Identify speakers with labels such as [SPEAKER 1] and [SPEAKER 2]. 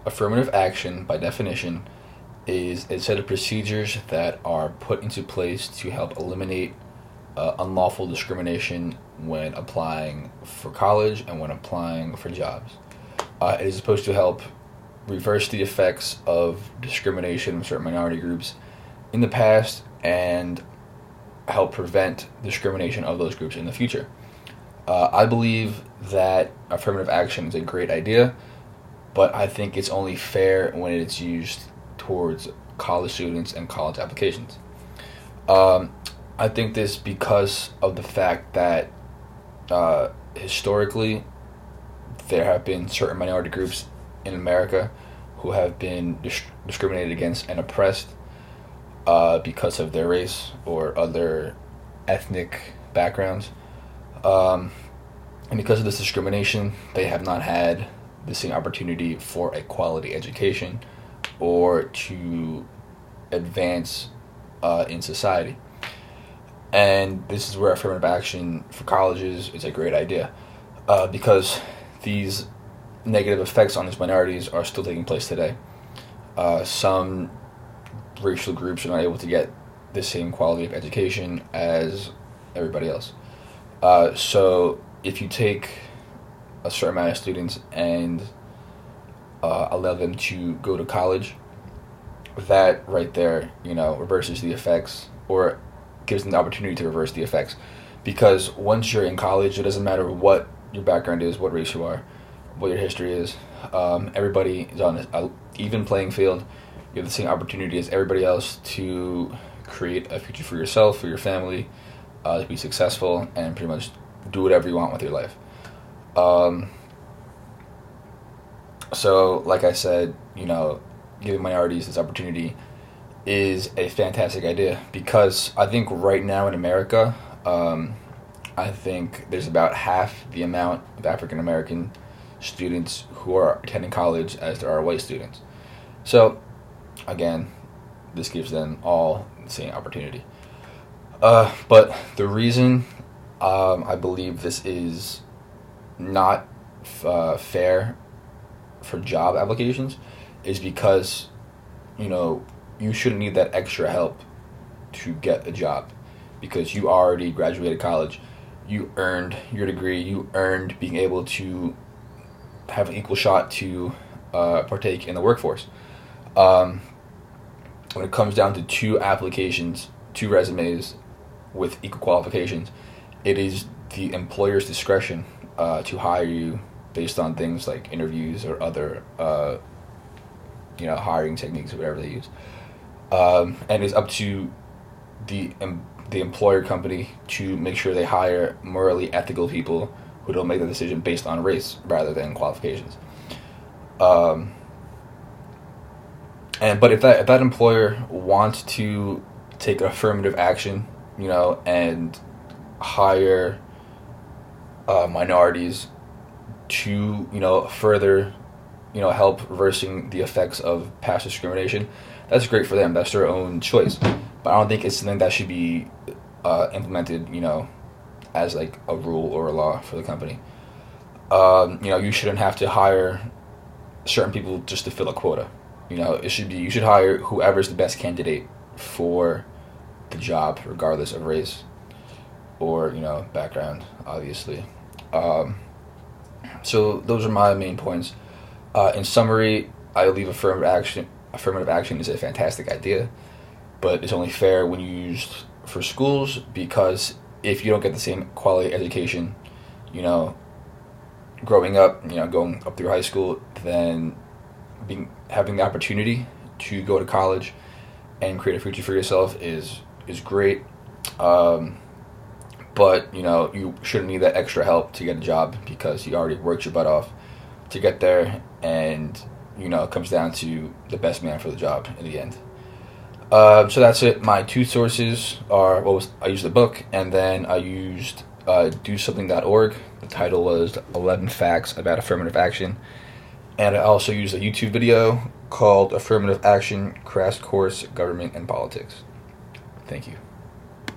[SPEAKER 1] affirmative action, by definition, is a set of procedures that are put into place to help eliminate unlawful discrimination when applying for college and when applying for jobs. It is supposed to help reverse the effects of discrimination of certain minority groups in the past and help prevent discrimination of those groups in the future. I believe that affirmative action is a great idea, but I think it's only fair when it's used towards college students and college applications. I think this because of the fact that historically there have been certain minority groups in America who have been discriminated against and oppressed because of their race or other ethnic backgrounds. And because of this discrimination, they have not had the same opportunity for a quality education or to advance in society. And this is where affirmative action for colleges is a great idea, because these negative effects on these minorities are still taking place today. Some racial groups are not able to get the same quality of education as everybody else. So if you take a certain amount of students and allow them to go to college, that right there, reverses the effects, or gives them the opportunity to reverse the effects. Because once you're in college, it doesn't matter what your background is, what race you are, what your history is. Everybody is on an even playing field. You have the same opportunity as everybody else to create a future for yourself, for your family, to be successful, and pretty much do whatever you want with your life. So, like I said, giving minorities this opportunity is a fantastic idea, because I think right now in America, I think there's about half the amount of African American students who are attending college as there are white students. So, again, this gives them all the same opportunity. But the reason I believe this is not fair for job applications is because, you shouldn't need that extra help to get a job, because you already graduated college. You earned your degree. You earned being able to have an equal shot to partake in the workforce. When it comes down to two applications, two resumes with equal qualifications, it is the employer's discretion to hire you based on things like interviews or other hiring techniques or whatever they use. And it's up to the employer company to make sure they hire morally ethical people who don't make the decision based on race rather than qualifications. But if that employer wants to take affirmative action, and hire minorities to further help reversing the effects of past discrimination, that's great for them. That's their own choice. But I don't think it's something that should be implemented, as like a rule or a law for the company. You shouldn't have to hire certain people just to fill a quota. You should hire whoever's the best candidate for the job, regardless of race or background, obviously. So those are my main points. In summary, I believe affirmative action is a fantastic idea, but it's only fair when used for schools, because if you don't get the same quality education, growing up, going up through high school, then having the opportunity to go to college and create a future for yourself is great. But you shouldn't need that extra help to get a job, because you already worked your butt off to get there, and it comes down to the best man for the job in the end. So that's it. My two sources are, I used the book, and then I used DoSomething.org. The title was 11 Facts About Affirmative Action. And I also used a YouTube video called Affirmative Action Crash Course Government and Politics. Thank you.